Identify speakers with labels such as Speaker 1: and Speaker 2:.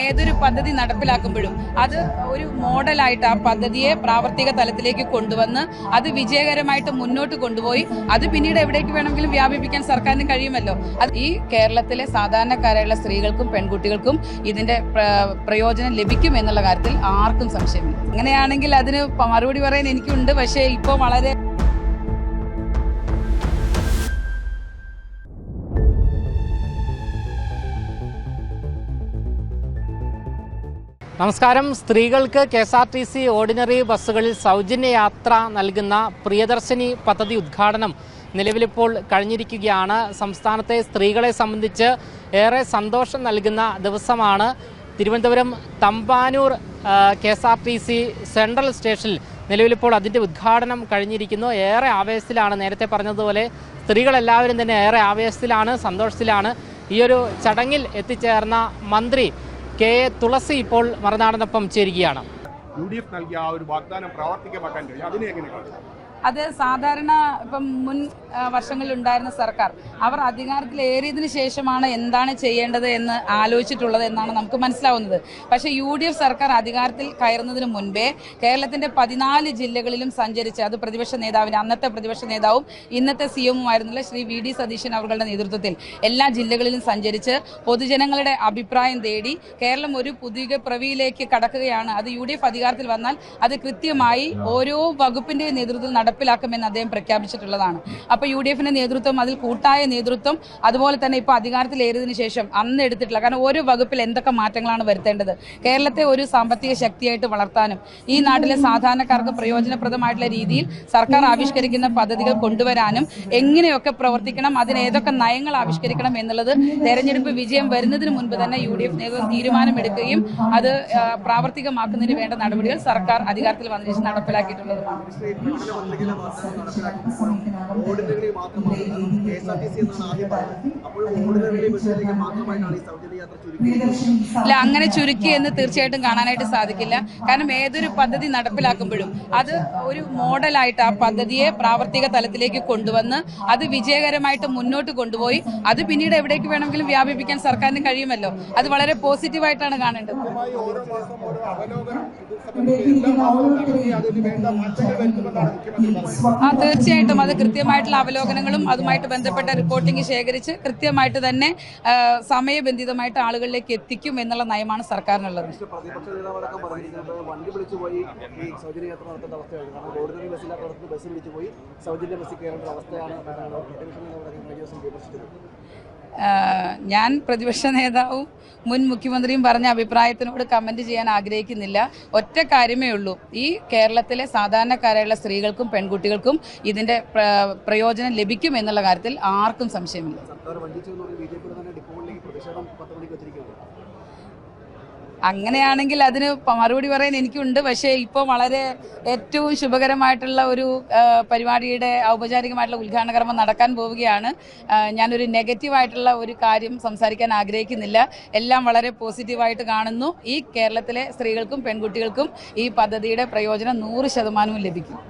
Speaker 1: ഏതൊരു പദ്ധതി നടപ്പിലാക്കുമ്പോഴും അത് ഒരു മോഡലായിട്ട് ആ പദ്ധതിയെ പ്രാവർത്തിക തലത്തിലേക്ക് കൊണ്ടുവന്ന് അത് വിജയകരമായിട്ട് മുന്നോട്ട് കൊണ്ടുപോയി അത് പിന്നീട് എവിടേക്ക് വേണമെങ്കിലും വ്യാപിപ്പിക്കാൻ സർക്കാരിന് കഴിയുമല്ലോ. അത് ഈ കേരളത്തിലെ സാധാരണക്കാരായുള്ള സ്ത്രീകൾക്കും പെൺകുട്ടികൾക്കും ഇതിന്റെ പ്രയോജനം ലഭിക്കും എന്നുള്ള കാര്യത്തിൽ ആർക്കും സംശയമില്ല. അങ്ങനെയാണെങ്കിൽ അതിന് മറുപടി പറയാൻ എനിക്കുണ്ട്. പക്ഷേ ഇപ്പോൾ വളരെ
Speaker 2: നമസ്കാരം. സ്ത്രീകൾക്ക് KSRTC ഓർഡിനറി ബസ്സുകളിൽ സൗജന്യ യാത്ര നൽകുന്ന പ്രിയദർശിനി പദ്ധതി ഉദ്ഘാടനം നിലവിലിപ്പോൾ കഴിഞ്ഞിരിക്കുകയാണ്. സംസ്ഥാനത്തെ സ്ത്രീകളെ സംബന്ധിച്ച് ഏറെ സന്തോഷം നൽകുന്ന ദിവസമാണ്. തിരുവനന്തപുരം തമ്പാനൂർ KSRTC സെൻട്രൽ സ്റ്റേഷനിൽ നിലവിലിപ്പോൾ അതിൻ്റെ ഉദ്ഘാടനം കഴിഞ്ഞിരിക്കുന്നു. ഏറെ ആവേശത്തിലാണ്. നേരത്തെ പറഞ്ഞതുപോലെ സ്ത്രീകളെല്ലാവരും തന്നെ ഏറെ ആവേശത്തിലാണ്, സന്തോഷത്തിലാണ്. ഈയൊരു ചടങ്ങിൽ എത്തിച്ചേർന്ന മന്ത്രി കെ തുളസി ഇപ്പോൾ മറുനാടനൊപ്പം ചേരുകയാണ്.
Speaker 3: UDF നൽകിയ ആ ഒരു വാഗ്ദാനം പ്രാവർത്തികമാക്കാൻ കഴിയും, അതിനെ എങ്ങനെ കാണും?
Speaker 1: അത് സാധാരണ ഇപ്പം മുൻ വർഷങ്ങളിൽ ഉണ്ടായിരുന്ന സർക്കാർ അവർ അധികാരത്തിലേറിയതിനു ശേഷമാണ് എന്താണ് ചെയ്യേണ്ടത് എന്ന് ആലോചിച്ചിട്ടുള്ളത് എന്നാണ് നമുക്ക് മനസ്സിലാവുന്നത്. പക്ഷേ UDF സർക്കാർ അധികാരത്തിൽ കയറുന്നതിന് മുൻപേ കേരളത്തിന്റെ 14 ജില്ലകളിലും സഞ്ചരിച്ച് അത് അന്നത്തെ പ്രതിപക്ഷ നേതാവും ഇന്നത്തെ CM-ഉമായിരുന്നുള്ള ശ്രീ VD സതീശൻ അവരുടെ നേതൃത്വത്തിൽ എല്ലാ ജില്ലകളിലും സഞ്ചരിച്ച് പൊതുജനങ്ങളുടെ അഭിപ്രായം തേടി കേരളം ഒരു പുതിയ പ്രവിയിലേക്ക് കടക്കുകയാണ്. അത് UDF അധികാരത്തിൽ വന്നാൽ അത് കൃത്യമായി ഓരോ വകുപ്പിന്റെ നേതൃത്വത്തിൽ നടപ്പിലാക്കുമെന്ന് അദ്ദേഹം പ്രഖ്യാപിച്ചിട്ടുള്ളതാണ്. അപ്പോൾ UDF-ന്റെ നേതൃത്വം, അതിൽ കൂട്ടായ നേതൃത്വം, അതുപോലെ തന്നെ ഇപ്പോൾ അധികാരത്തിലേറിയതിനു ശേഷം അന്ന് എടുത്തിട്ടുള്ള, കാരണം ഓരോ വകുപ്പിൽ എന്തൊക്കെ മാറ്റങ്ങളാണ് വരുത്തേണ്ടത്, കേരളത്തെ ഒരു സാമ്പത്തിക ശക്തിയായിട്ട് വളർത്താനും ഈ നാട്ടിലെ സാധാരണക്കാർക്ക് പ്രയോജനപ്രദമായിട്ടുള്ള രീതിയിൽ സർക്കാർ ആവിഷ്കരിക്കുന്ന പദ്ധതികൾ കൊണ്ടുവരാനും എങ്ങനെയൊക്കെ പ്രവർത്തിക്കണം, അതിന് ഏതൊക്കെ നയങ്ങൾ ആവിഷ്കരിക്കണം എന്നുള്ളത് തെരഞ്ഞെടുപ്പ് വിജയം വരുന്നതിന് മുൻപ് തന്നെ UDF നേതൃത്വം തീരുമാനമെടുക്കുകയും അത് പ്രാവർത്തികമാക്കുന്നതിന് വേണ്ട നടപടികൾ സർക്കാർ അധികാരത്തിൽ വന്നതിന് ശേഷം നടപ്പിലാക്കിയിട്ടുള്ളതുമാണ്. അല്ല, അങ്ങനെ ചുരുക്കി എന്ന് തീർച്ചയായിട്ടും കാണാനായിട്ട് സാധിക്കില്ല. കാരണം ഏതൊരു പദ്ധതി നടപ്പിലാക്കുമ്പോഴും അത് ഒരു മോഡലായിട്ട് ആ പദ്ധതിയെ പ്രാവർത്തിക തലത്തിലേക്ക് കൊണ്ടുവന്ന് അത് വിജയകരമായിട്ട് മുന്നോട്ട് കൊണ്ടുപോയി അത് പിന്നീട് എവിടേക്ക് വേണമെങ്കിലും വ്യാപിപ്പിക്കാൻ സർക്കാരിന് കഴിയുമല്ലോ. അത് വളരെ പോസിറ്റീവായിട്ടാണ് കാണേണ്ടത്. തീർച്ചയായിട്ടും അത് കൃത്യമായിട്ടുള്ള അവലോകനങ്ങളും അതുമായിട്ട് ബന്ധപ്പെട്ട റിപ്പോർട്ടിംഗ് ശേഖരിച്ച് കൃത്യമായിട്ട് തന്നെ സമയബന്ധിതമായിട്ട് ആളുകളിലേക്ക് എത്തിക്കും എന്നുള്ള നയമാണ് സർക്കാരിനുള്ളത്. ഞാൻ പ്രതിപക്ഷ നേതാവും മുൻ മുഖ്യമന്ത്രിയും പറഞ്ഞ അഭിപ്രായത്തിനോട് കമന്റ് ചെയ്യാൻ ആഗ്രഹിക്കുന്നില്ല. ഒറ്റ കാര്യമേ ഉള്ളൂ, ഈ കേരളത്തിലെ സാധാരണക്കാരായുള്ള സ്ത്രീകൾക്കും പെൺകുട്ടികൾക്കും ഇതിന്റെ പ്രയോജനം ലഭിക്കും എന്നുള്ള കാര്യത്തിൽ ആർക്കും സംശയമില്ല. അങ്ങനെയാണെങ്കിൽ അതിന് മറുപടി പറയാൻ എനിക്കുണ്ട്. പക്ഷേ ഇപ്പോൾ വളരെ ഏറ്റവും ശുഭകരമായിട്ടുള്ള ഒരു പരിപാടിയുടെ ഔപചാരികമായിട്ടുള്ള ഉദ്ഘാടന കർമ്മം നടക്കാൻ പോവുകയാണ്. ഞാനൊരു നെഗറ്റീവായിട്ടുള്ള ഒരു കാര്യം സംസാരിക്കാൻ ആഗ്രഹിക്കുന്നില്ല. എല്ലാം വളരെ പോസിറ്റീവായിട്ട് കാണുന്നു. ഈ കേരളത്തിലെ സ്ത്രീകൾക്കും പെൺകുട്ടികൾക്കും ഈ പദ്ധതിയുടെ പ്രയോജനം 100% ലഭിക്കും.